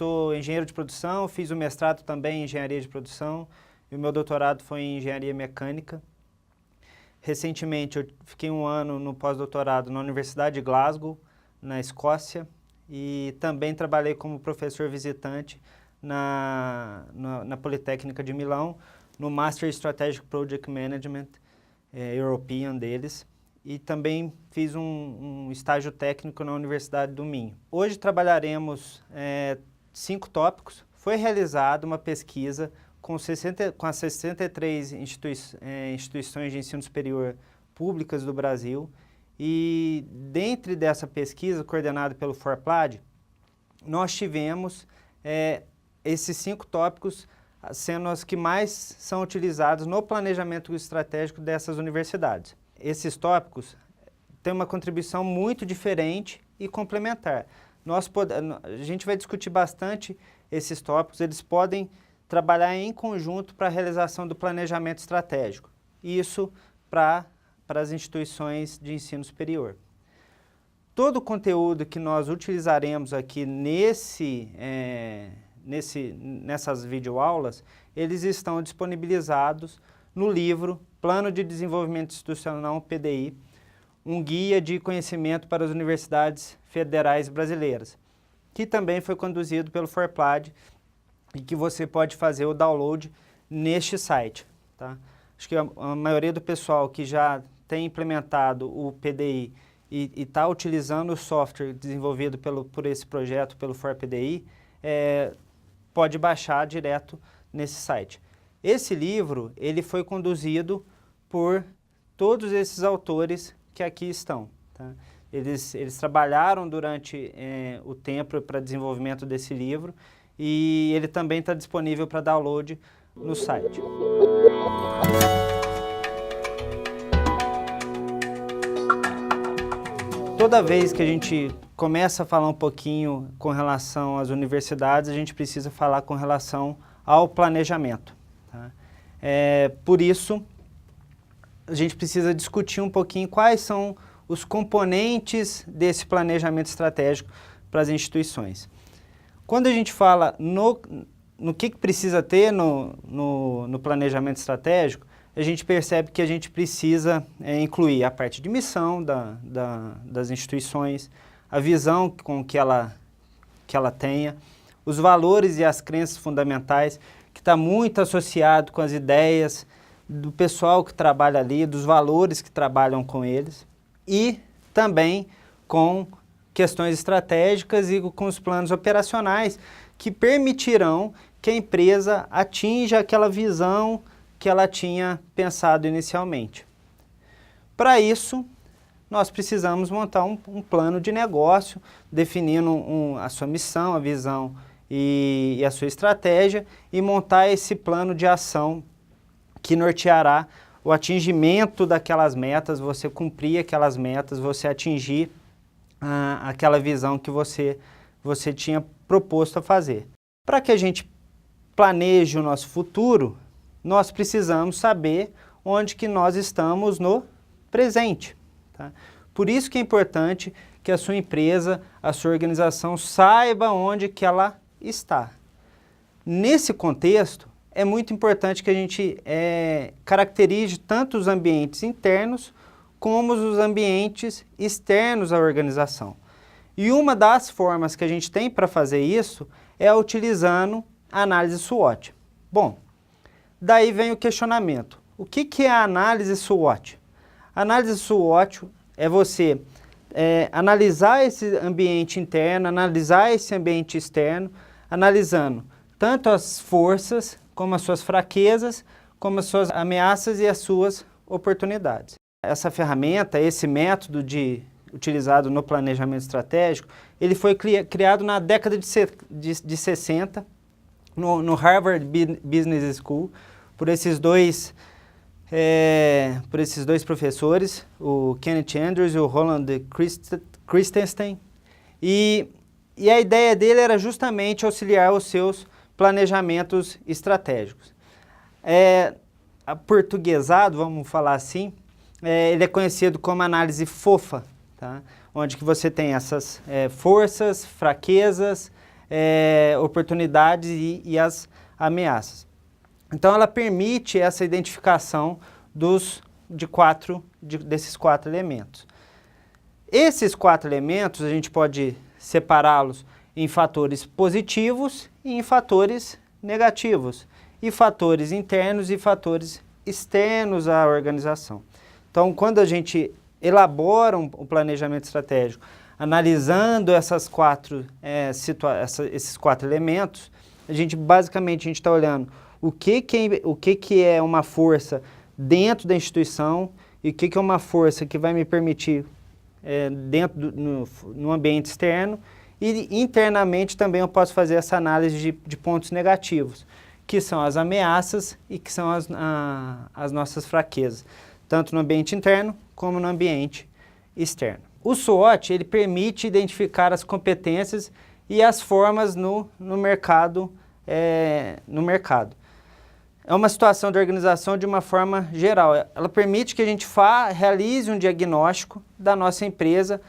sou engenheiro de produção, fiz o mestrado também em engenharia de produção e o meu doutorado foi em engenharia mecânica. Recentemente eu fiquei um ano no pós-doutorado na Universidade de Glasgow, na Escócia, e também trabalhei como professor visitante na Politécnica de Milão, no Master Strategic Project Management European deles, e também fiz um estágio técnico na Universidade do Minho. Hoje trabalharemos 5 tópicos. Foi realizada uma pesquisa com as 63 instituições de ensino superior públicas do Brasil, e dentro dessa pesquisa, coordenada pelo Forplad, nós tivemos esses 5 tópicos sendo os que mais são utilizados no planejamento estratégico dessas universidades. Esses tópicos têm uma contribuição muito diferente e complementar. A gente vai discutir bastante esses tópicos, eles podem trabalhar em conjunto para a realização do planejamento estratégico. Isso para as instituições de ensino superior. Todo o conteúdo que nós utilizaremos aqui nessas videoaulas, eles estão disponibilizados no livro Plano de Desenvolvimento Institucional, PDI, um guia de conhecimento para as universidades federais brasileiras, que também foi conduzido pelo Forplad e que você pode fazer o download neste site. Tá? Acho que a maioria do pessoal que já tem implementado o PDI e está utilizando o software desenvolvido por esse projeto, pelo ForPDI, pode baixar direto nesse site. Esse livro, ele foi conduzido por todos esses autores que aqui estão. Tá? Eles trabalharam durante o tempo para desenvolvimento desse livro e ele também está disponível para download no site. Toda vez que a gente começa a falar um pouquinho com relação às universidades, a gente precisa falar com relação ao planejamento. Tá? Por isso, a gente precisa discutir um pouquinho quais são os componentes desse planejamento estratégico para as instituições. Quando a gente fala no que precisa ter no planejamento estratégico, a gente percebe que a gente precisa incluir a parte de missão das instituições, a visão com que ela tenha, os valores e as crenças fundamentais, que está muito associado com as ideias do pessoal que trabalha ali, dos valores que trabalham com eles, e também com questões estratégicas e com os planos operacionais que permitirão que a empresa atinja aquela visão que ela tinha pensado inicialmente. Para isso, nós precisamos montar um plano de negócio, definindo a sua missão, a visão e a sua estratégia, e montar esse plano de ação que norteará o atingimento daquelas metas, você cumprir aquelas metas, você atingir aquela visão que você tinha proposto a fazer. Para que a gente planeje o nosso futuro, nós precisamos saber onde que nós estamos no presente. Tá? Por isso que é importante que a sua empresa, a sua organização saiba onde que ela está. Nesse contexto, é muito importante que a gente caracterize tanto os ambientes internos como os ambientes externos à organização. E uma das formas que a gente tem para fazer isso é utilizando a análise SWOT. Bom, daí vem o questionamento. O que é a análise SWOT? A análise SWOT é você analisar esse ambiente interno, analisar esse ambiente externo, analisando tanto as forças, como as suas fraquezas, como as suas ameaças e as suas oportunidades. Essa ferramenta, esse método utilizado no planejamento estratégico, ele foi criado na década de 60, no Harvard Business School, por esses dois professores, o Kenneth Andrews e o Roland Christensen, e a ideia dele era justamente auxiliar os seus planejamentos estratégicos. Aportuguesado, vamos falar assim, ele é conhecido como análise FOFA, tá? Onde que você tem essas forças, fraquezas, oportunidades e as ameaças. Então, ela permite essa identificação desses 4 elementos. Esses 4 elementos, a gente pode separá-los em fatores positivos e em fatores negativos, e fatores internos e fatores externos à organização. Então, quando a gente elabora um planejamento estratégico, analisando esses 4 elementos, basicamente a gente está olhando o que é uma força dentro da instituição e o que é uma força que vai me permitir no ambiente externo, e internamente também eu posso fazer essa análise de pontos negativos, que são as ameaças e que são as nossas fraquezas, tanto no ambiente interno como no ambiente externo. O SWOT, ele permite identificar as competências e as formas no mercado. É uma situação de organização de uma forma geral. Ela permite que a gente realize um diagnóstico da nossa empresa,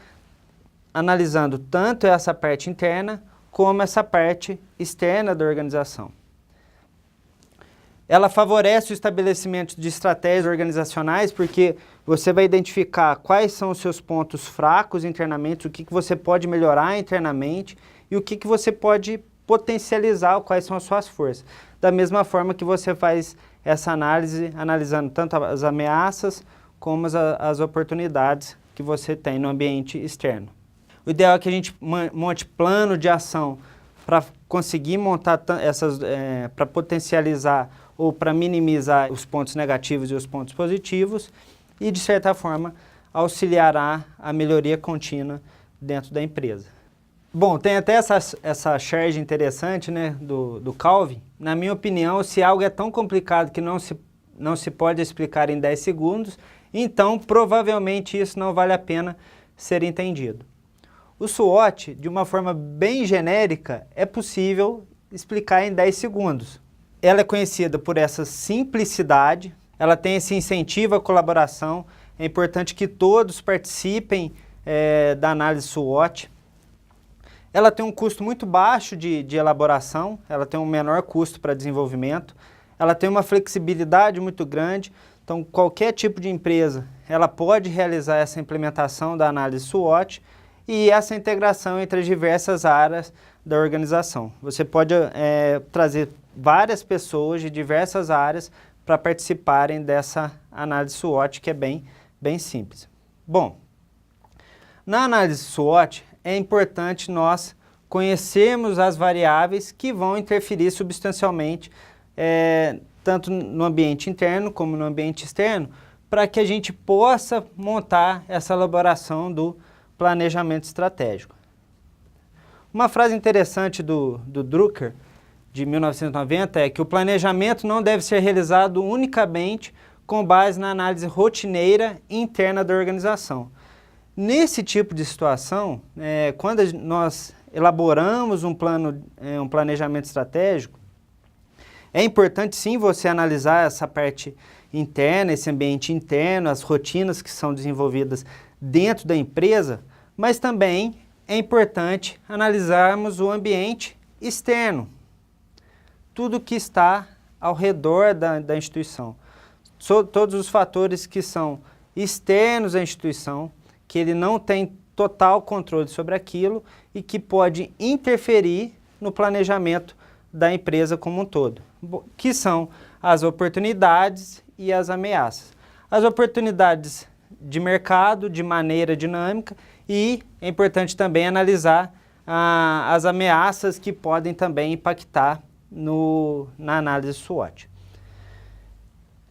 analisando tanto essa parte interna como essa parte externa da organização. Ela favorece o estabelecimento de estratégias organizacionais, porque você vai identificar quais são os seus pontos fracos internamente, o que você pode melhorar internamente e o que você pode potencializar, quais são as suas forças. Da mesma forma que você faz essa análise, analisando tanto as ameaças como as oportunidades que você tem no ambiente externo. O ideal é que a gente monte plano de ação para conseguir montar para potencializar ou para minimizar os pontos negativos e os pontos positivos e, de certa forma, auxiliará a melhoria contínua dentro da empresa. Bom, tem até essa charge interessante, né, do Calvin. Na minha opinião, se algo é tão complicado que não se pode explicar em 10 segundos, então provavelmente isso não vale a pena ser entendido. O SWOT, de uma forma bem genérica, é possível explicar em 10 segundos. Ela é conhecida por essa simplicidade, ela tem esse incentivo à colaboração, é importante que todos participem da análise SWOT. Ela tem um custo muito baixo de elaboração, ela tem um menor custo para desenvolvimento, ela tem uma flexibilidade muito grande, então qualquer tipo de empresa ela pode realizar essa implementação da análise SWOT e essa integração entre as diversas áreas da organização. Você pode trazer várias pessoas de diversas áreas para participarem dessa análise SWOT, que é bem simples. Bom, na análise SWOT, é importante nós conhecermos as variáveis que vão interferir substancialmente, tanto no ambiente interno como no ambiente externo, para que a gente possa montar essa elaboração do planejamento estratégico. Uma frase interessante do Drucker, de 1990, é que o planejamento não deve ser realizado unicamente com base na análise rotineira interna da organização. Nesse tipo de situação, quando nós elaboramos um planejamento estratégico, é importante sim você analisar essa parte interna, esse ambiente interno, as rotinas que são desenvolvidas dentro da empresa, mas também é importante analisarmos o ambiente externo, tudo que está ao redor da instituição, todos os fatores que são externos à instituição, que ele não tem total controle sobre aquilo e que pode interferir no planejamento da empresa como um todo, que são as oportunidades e as ameaças. As oportunidades de mercado, de maneira dinâmica, e é importante também analisar as ameaças que podem também impactar na análise SWOT.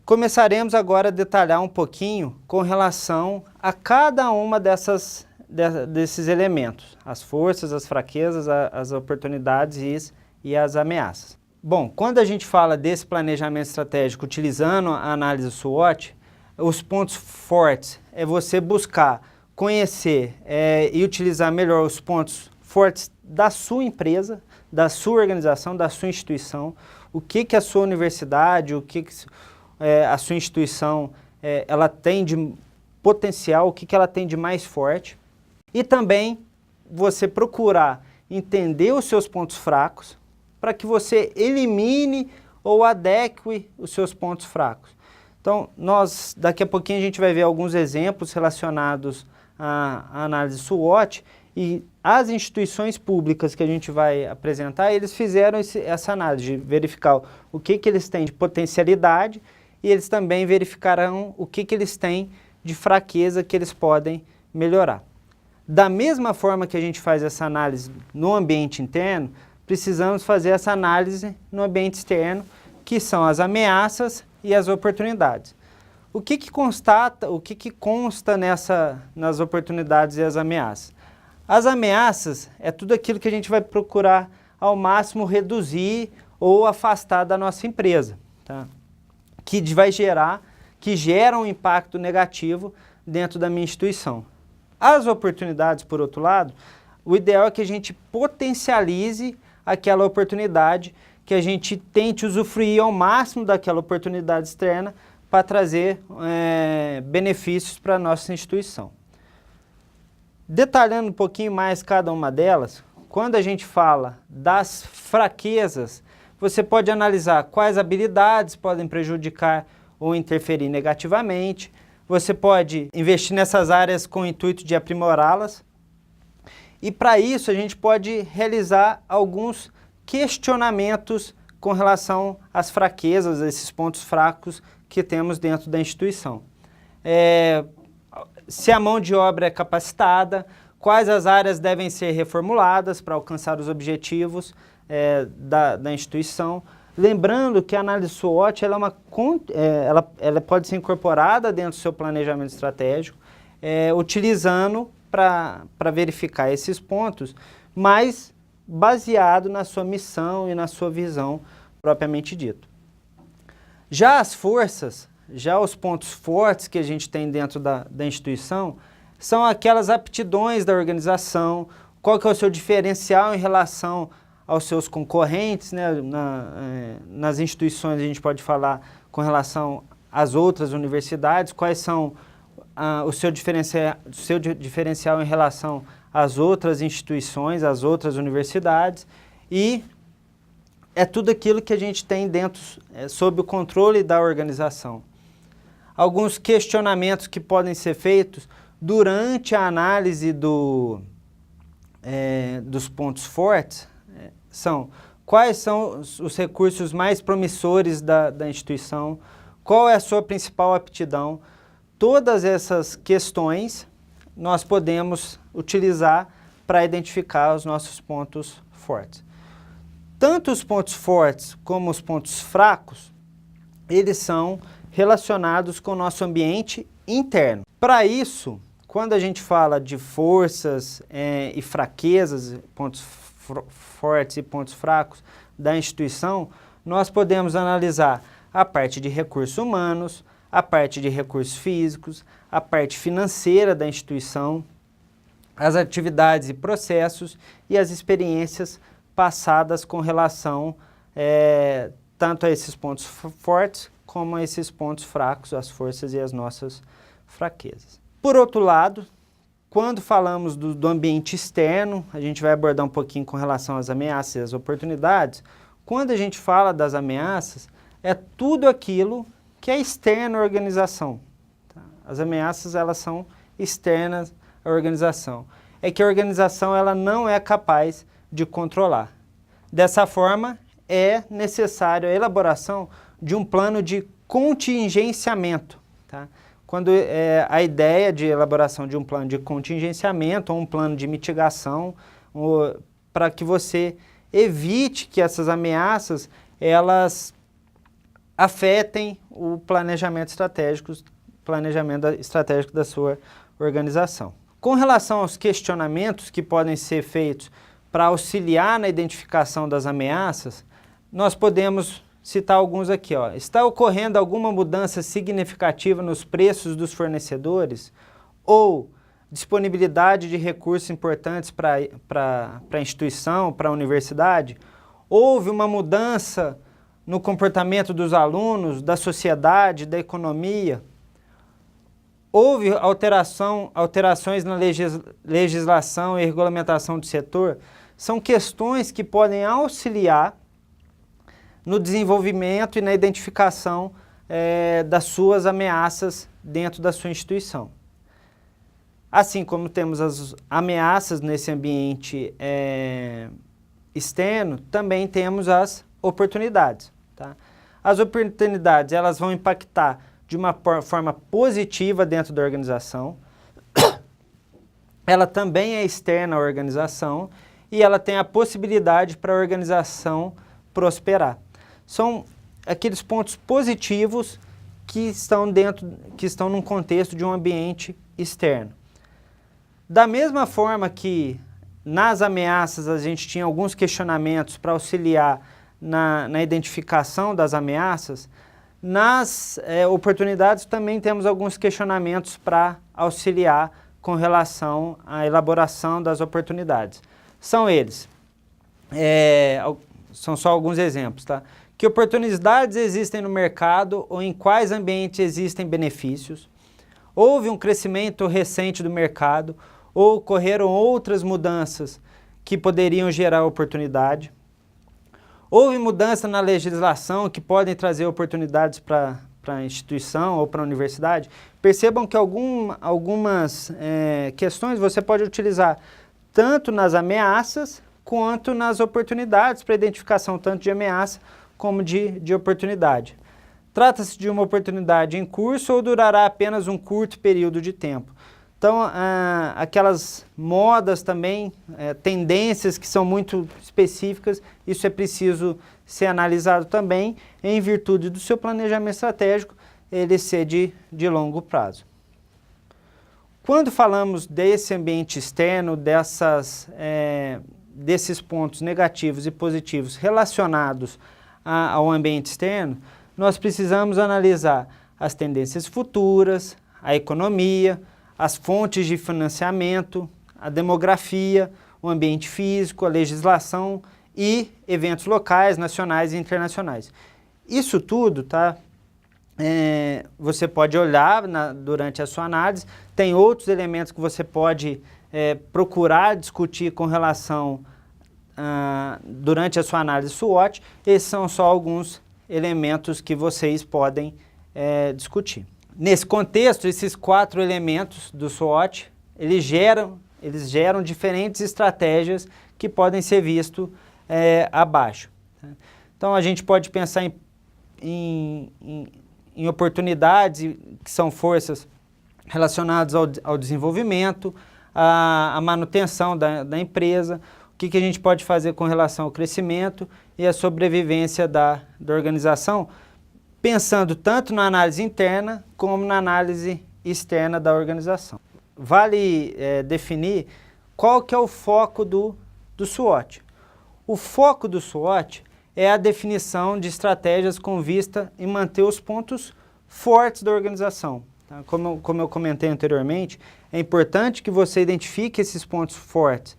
Começaremos agora a detalhar um pouquinho com relação a cada uma desses elementos, as forças, as fraquezas, as oportunidades e as ameaças. Bom, quando a gente fala desse planejamento estratégico utilizando a análise SWOT, os pontos fortes é você buscar conhecer e utilizar melhor os pontos fortes da sua empresa, da sua organização, da sua instituição, o que a sua universidade, o que a sua instituição ela tem de potencial, o que ela tem de mais forte. E também você procurar entender os seus pontos fracos, para que você elimine ou adeque os seus pontos fracos. Então, daqui a pouquinho a gente vai ver alguns exemplos relacionados à análise SWOT, e as instituições públicas que a gente vai apresentar, eles fizeram essa análise de verificar o que eles têm de potencialidade, e eles também verificarão o que eles têm de fraqueza que eles podem melhorar. Da mesma forma que a gente faz essa análise no ambiente interno, precisamos fazer essa análise no ambiente externo, que são as ameaças e as oportunidades. O que consta nas oportunidades e as ameaças? As ameaças é tudo aquilo que a gente vai procurar ao máximo reduzir ou afastar da nossa empresa, tá? Que gera um impacto negativo dentro da minha instituição. As oportunidades, por outro lado, o ideal é que a gente potencialize aquela oportunidade, que a gente tente usufruir ao máximo daquela oportunidade externa para trazer benefícios para a nossa instituição. Detalhando um pouquinho mais cada uma delas, quando a gente fala das fraquezas, você pode analisar quais habilidades podem prejudicar ou interferir negativamente. Você pode investir nessas áreas com o intuito de aprimorá-las. E para isso a gente pode realizar alguns questionamentos com relação às fraquezas, a esses pontos fracos que temos dentro da instituição. Se a mão de obra é capacitada, quais as áreas devem ser reformuladas para alcançar os objetivos da instituição. Lembrando que a análise SWOT ela pode ser incorporada dentro do seu planejamento estratégico, utilizando para verificar esses pontos, mas baseado na sua missão e na sua visão propriamente dito. Já as forças, já os pontos fortes que a gente tem dentro da instituição, são aquelas aptidões da organização, qual que é o seu diferencial em relação aos seus concorrentes, né? Nas instituições a gente pode falar com relação às outras universidades, quais são o seu diferencial em relação às outras instituições, às outras universidades, e é tudo aquilo que a gente tem dentro, sob o controle da organização. Alguns questionamentos que podem ser feitos durante a análise dos pontos fortes são: quais são os recursos mais promissores da instituição, qual é a sua principal aptidão. Todas essas questões nós podemos utilizar para identificar os nossos pontos fortes. Tanto os pontos fortes como os pontos fracos, eles são relacionados com o nosso ambiente interno. Para isso, quando a gente fala de forças e fraquezas, pontos fortes e pontos fracos da instituição, nós podemos analisar a parte de recursos humanos, a parte de recursos físicos, a parte financeira da instituição, as atividades e processos e as experiências passadas com relação tanto a esses pontos fortes como a esses pontos fracos, as forças e as nossas fraquezas. Por outro lado, quando falamos do ambiente externo, a gente vai abordar um pouquinho com relação às ameaças e às oportunidades. Quando a gente fala das ameaças, é tudo aquilo que é externo à organização. Tá? As ameaças, elas são externas à organização. É que a organização ela não é capaz de controlar. Dessa forma, é necessário a elaboração de um plano de contingenciamento. Tá? Quando a ideia de elaboração de um plano de contingenciamento ou um plano de mitigação, para que você evite que essas ameaças elas afetem o planejamento estratégico da sua organização. Com relação aos questionamentos que podem ser feitos para auxiliar na identificação das ameaças, nós podemos citar alguns aqui. Está ocorrendo alguma mudança significativa nos preços dos fornecedores ou disponibilidade de recursos importantes para a instituição, para a universidade? Houve uma mudança no comportamento dos alunos, da sociedade, da economia? Houve alterações na legislação e regulamentação do setor? são questões que podem auxiliar no desenvolvimento e na identificação das suas ameaças dentro da sua instituição. Assim como temos as ameaças nesse ambiente externo, também temos as oportunidades. Tá? As oportunidades, elas vão impactar de uma forma positiva dentro da organização. Ela também é externa à organização e ela tem a possibilidade para a organização prosperar. São aqueles pontos positivos que estão num contexto de um ambiente externo. Da mesma forma que nas ameaças a gente tinha alguns questionamentos para auxiliar na identificação das ameaças, nas oportunidades também temos alguns questionamentos para auxiliar com relação à elaboração das oportunidades. São eles, são só alguns exemplos, tá? Que oportunidades existem no mercado ou em quais ambientes existem benefícios? Houve um crescimento recente do mercado ou ocorreram outras mudanças que poderiam gerar oportunidade? Houve mudança na legislação que podem trazer oportunidades para a instituição ou para a universidade? Percebam que algumas questões você pode utilizar tanto nas ameaças quanto nas oportunidades para identificação tanto de ameaça como de oportunidade. Trata-se de uma oportunidade em curso ou durará apenas um curto período de tempo? Então, aquelas modas também, tendências que são muito específicas, isso é preciso ser analisado também, em virtude do seu planejamento estratégico, ele ser de longo prazo. Quando falamos desse ambiente externo, desses pontos negativos e positivos relacionados ao ambiente externo, nós precisamos analisar as tendências futuras, a economia, as fontes de financiamento, a demografia, o ambiente físico, a legislação e eventos locais, nacionais e internacionais. Isso tudo, tá? Você pode olhar durante a sua análise, tem outros elementos que você pode procurar discutir com relação durante a sua análise SWOT. Esses são só alguns elementos que vocês podem discutir. Nesse contexto, esses 4 elementos do SWOT, eles geram diferentes estratégias que podem ser vistos abaixo. Tá? Então, a gente pode pensar em oportunidades, que são forças relacionadas ao desenvolvimento, à manutenção da empresa, o que a gente pode fazer com relação ao crescimento e à sobrevivência da organização, pensando tanto na análise interna como na análise externa da organização. Vale definir qual que é o foco do SWOT. O foco do SWOT é a definição de estratégias com vista em manter os pontos fortes da organização. Tá? Como eu comentei anteriormente, é importante que você identifique esses pontos fortes,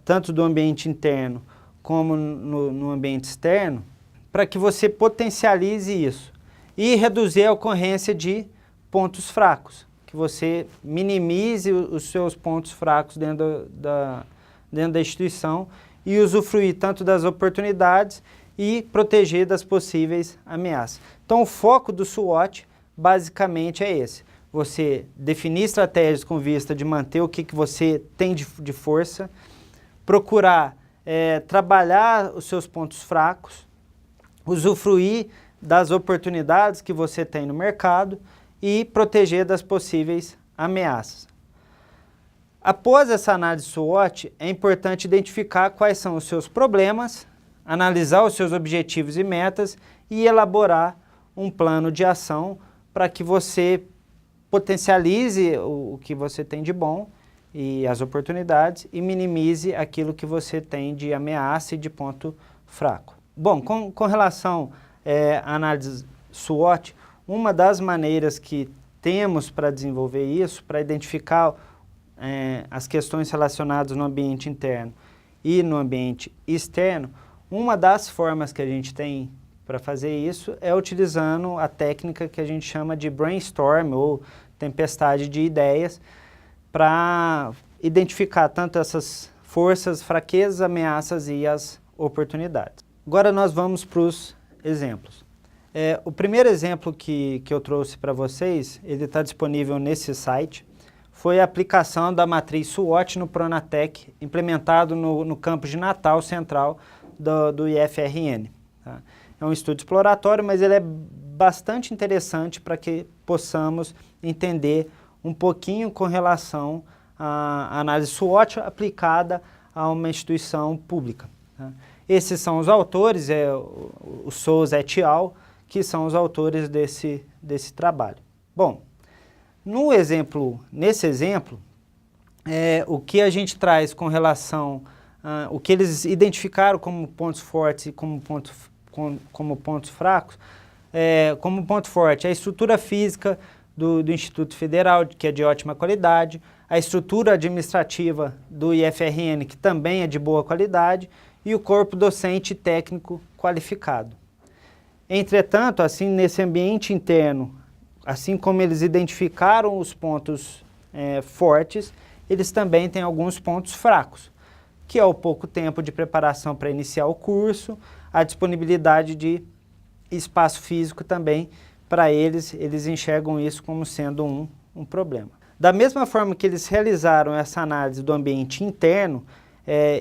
tanto do ambiente interno como no ambiente externo, para que você potencialize isso e reduzir a ocorrência de pontos fracos, que você minimize os seus pontos fracos dentro da instituição e usufruir tanto das oportunidades e proteger das possíveis ameaças. Então, o foco do SWOT basicamente é esse. Você definir estratégias com vista de manter o que você tem de força, procurar trabalhar os seus pontos fracos, usufruir das oportunidades que você tem no mercado e proteger das possíveis ameaças. Após essa análise SWOT, é importante identificar quais são os seus problemas, analisar os seus objetivos e metas e elaborar um plano de ação para que você potencialize o que você tem de bom e as oportunidades e minimize aquilo que você tem de ameaça e de ponto fraco. Bom, com relação à análise SWOT, uma das maneiras que temos para desenvolver isso, para identificar as questões relacionadas no ambiente interno e no ambiente externo, uma das formas que a gente tem para fazer isso é utilizando a técnica que a gente chama de brainstorm ou tempestade de ideias para identificar tanto essas forças, fraquezas, ameaças e as oportunidades. Agora nós vamos para os exemplos. O primeiro exemplo que eu trouxe para vocês, ele está disponível nesse site, foi a aplicação da matriz SWOT no Pronatec, implementado no campus de Natal Central do IFRN. Tá? É um estudo exploratório, mas ele é bastante interessante para que possamos entender um pouquinho com relação à análise SWOT aplicada a uma instituição pública. Tá? Esses são os autores, o Souza et al., que são os autores desse trabalho. Bom, nesse exemplo, o que a gente traz com relação o que eles identificaram como pontos fortes e como pontos fracos, como ponto forte, a estrutura física do Instituto Federal, que é de ótima qualidade, a estrutura administrativa do IFRN, que também é de boa qualidade, e o corpo docente e técnico qualificado. Entretanto, assim, nesse ambiente interno, assim como eles identificaram os pontos fortes, eles também têm alguns pontos fracos, que é o pouco tempo de preparação para iniciar o curso, a disponibilidade de espaço físico também, para eles enxergam isso como sendo um problema. Da mesma forma que eles realizaram essa análise do ambiente interno,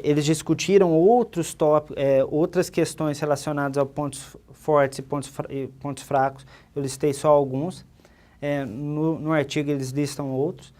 eles discutiram outras questões relacionadas a pontos fortes e pontos fracos, eu listei só alguns, no artigo eles listam outros,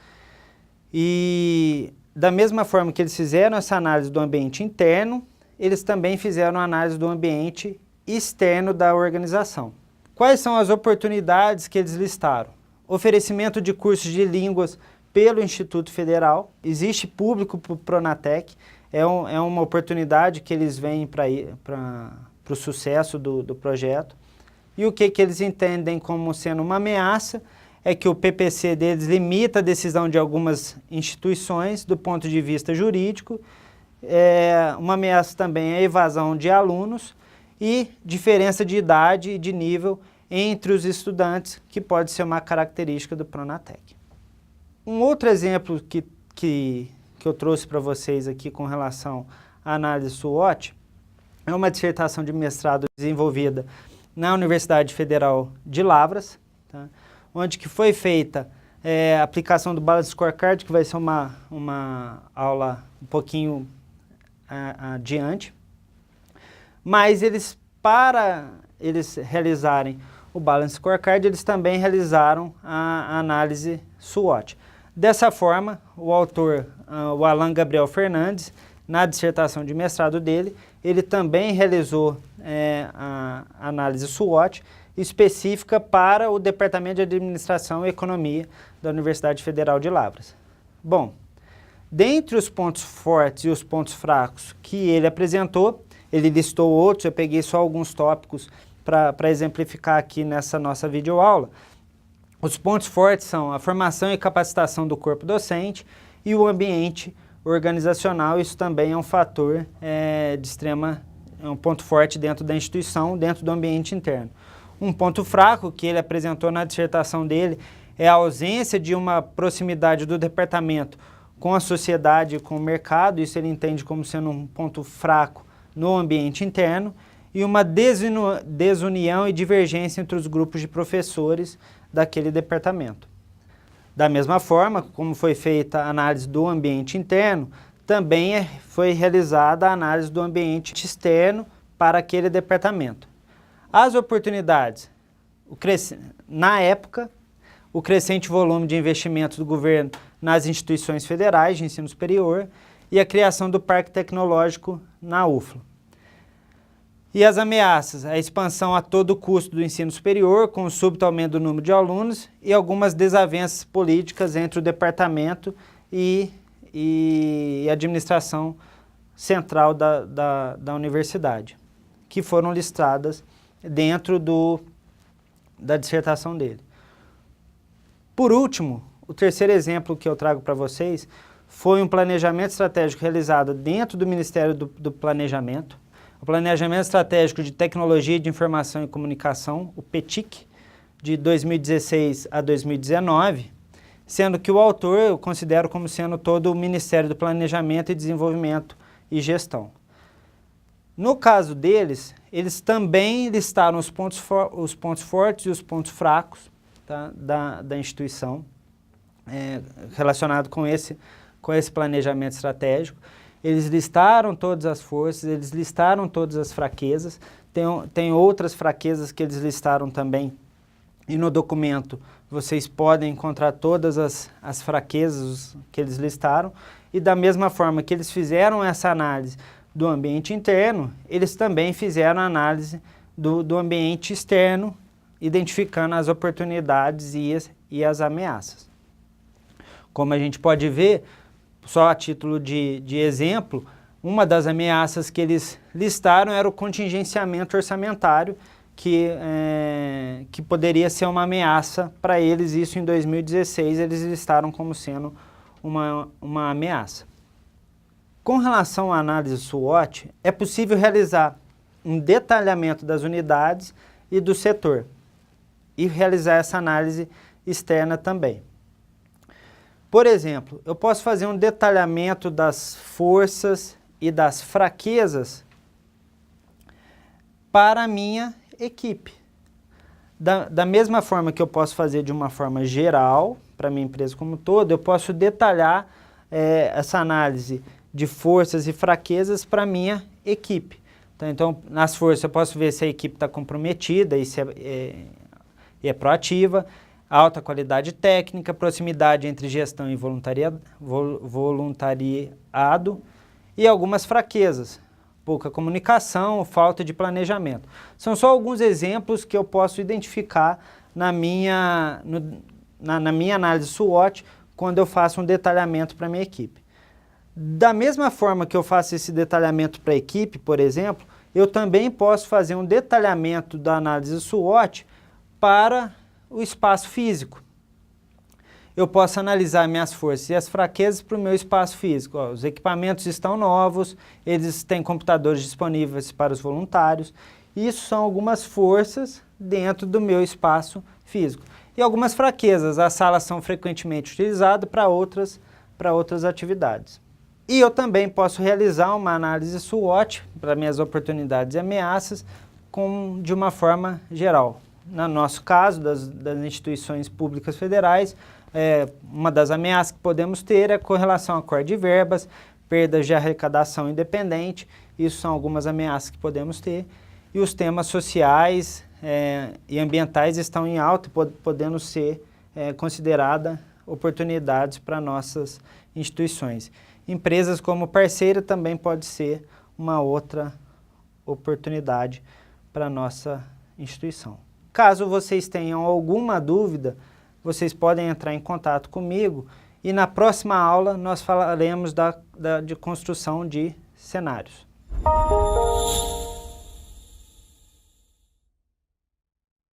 e da mesma forma que eles fizeram essa análise do ambiente interno, eles também fizeram a análise do ambiente externo da organização. Quais são as oportunidades que eles listaram? Oferecimento de cursos de línguas pelo Instituto Federal, existe público para o Pronatec, é uma oportunidade que eles veem para o sucesso do projeto. E o que eles entendem como sendo uma ameaça é que o PPC deles limita a decisão de algumas instituições do ponto de vista jurídico, uma ameaça também é a evasão de alunos e diferença de idade e de nível entre os estudantes, que pode ser uma característica do Pronatec. Um outro exemplo que eu trouxe para vocês aqui com relação à análise SWOT é uma dissertação de mestrado desenvolvida na Universidade Federal de Lavras, tá? Onde que foi feita a aplicação do Balance Scorecard, que vai ser uma aula um pouquinho adiante. Mas para eles realizarem o Balance Scorecard, eles também realizaram a análise SWOT. Dessa forma, o autor, o Alan Gabriel Fernandes, na dissertação de mestrado dele, ele também realizou a análise SWOT específica para o Departamento de Administração e Economia da Universidade Federal de Lavras. Bom, dentre os pontos fortes e os pontos fracos que ele apresentou, ele listou outros, eu peguei só alguns tópicos para exemplificar aqui nessa nossa videoaula. Os pontos fortes são a formação e capacitação do corpo docente e o ambiente organizacional. Isso também é um fator é um ponto forte dentro da instituição, dentro do ambiente interno. Um ponto fraco que ele apresentou na dissertação dele é a ausência de uma proximidade do departamento com a sociedade e com o mercado. Isso ele entende como sendo um ponto fraco no ambiente interno, e uma desunião e divergência entre os grupos de professores daquele departamento. Da mesma forma, como foi feita a análise do ambiente interno, também foi realizada a análise do ambiente externo para aquele departamento. As oportunidades, na época, o crescente volume de investimentos do governo nas instituições federais de ensino superior e a criação do parque tecnológico na UFLA. E as ameaças, a expansão a todo custo do ensino superior, com o súbito aumento do número de alunos e algumas desavenças políticas entre o departamento e a administração central da universidade, que foram listadas dentro da dissertação dele. Por último, o terceiro exemplo que eu trago para vocês foi um planejamento estratégico realizado dentro do Ministério do Planejamento, o Planejamento Estratégico de Tecnologia de Informação e Comunicação, o PETIC, de 2016 a 2019, sendo que o autor eu considero como sendo todo o Ministério do Planejamento e Desenvolvimento e Gestão. No caso deles, eles também listaram os pontos fortes e os pontos fracos, tá, da instituição, relacionado com esse planejamento estratégico. Eles listaram todas as forças, eles listaram todas as fraquezas, tem outras fraquezas que eles listaram também, e no documento vocês podem encontrar todas as fraquezas que eles listaram, e da mesma forma que eles fizeram essa análise do ambiente interno, eles também fizeram a análise do ambiente externo, identificando as oportunidades e as ameaças. Como a gente pode ver, só a título de exemplo, uma das ameaças que eles listaram era o contingenciamento orçamentário, que poderia ser uma ameaça para eles. Isso em 2016 eles listaram como sendo uma ameaça. Com relação à análise SWOT, é possível realizar um detalhamento das unidades e do setor e realizar essa análise externa também. Por exemplo, eu posso fazer um detalhamento das forças e das fraquezas para a minha equipe. Da mesma forma que eu posso fazer de uma forma geral, para a minha empresa como um todo, eu posso detalhar essa análise de forças e fraquezas para a minha equipe. Então, nas forças eu posso ver se a equipe está comprometida e se é proativa, alta qualidade técnica, proximidade entre gestão e voluntariado e algumas fraquezas, pouca comunicação, falta de planejamento. São só alguns exemplos que eu posso identificar na minha análise SWOT quando eu faço um detalhamento para a minha equipe. Da mesma forma que eu faço esse detalhamento para a equipe, por exemplo, eu também posso fazer um detalhamento da análise SWOT para o espaço físico. Eu posso analisar minhas forças e as fraquezas para o meu espaço físico. Os equipamentos estão novos, eles têm computadores disponíveis para os voluntários. Isso são algumas forças dentro do meu espaço físico. E algumas fraquezas, as salas são frequentemente utilizadas para outras atividades. E eu também posso realizar uma análise SWOT para minhas oportunidades e ameaças de uma forma geral. No nosso caso, das instituições públicas federais, uma das ameaças que podemos ter é com relação a corte de verbas, perdas de arrecadação independente. Isso são algumas ameaças que podemos ter. E os temas sociais e ambientais estão em alta, podendo ser consideradas oportunidades para nossas instituições. Empresas como parceira também pode ser uma outra oportunidade para a nossa instituição. Caso vocês tenham alguma dúvida, vocês podem entrar em contato comigo e na próxima aula nós falaremos de construção de cenários.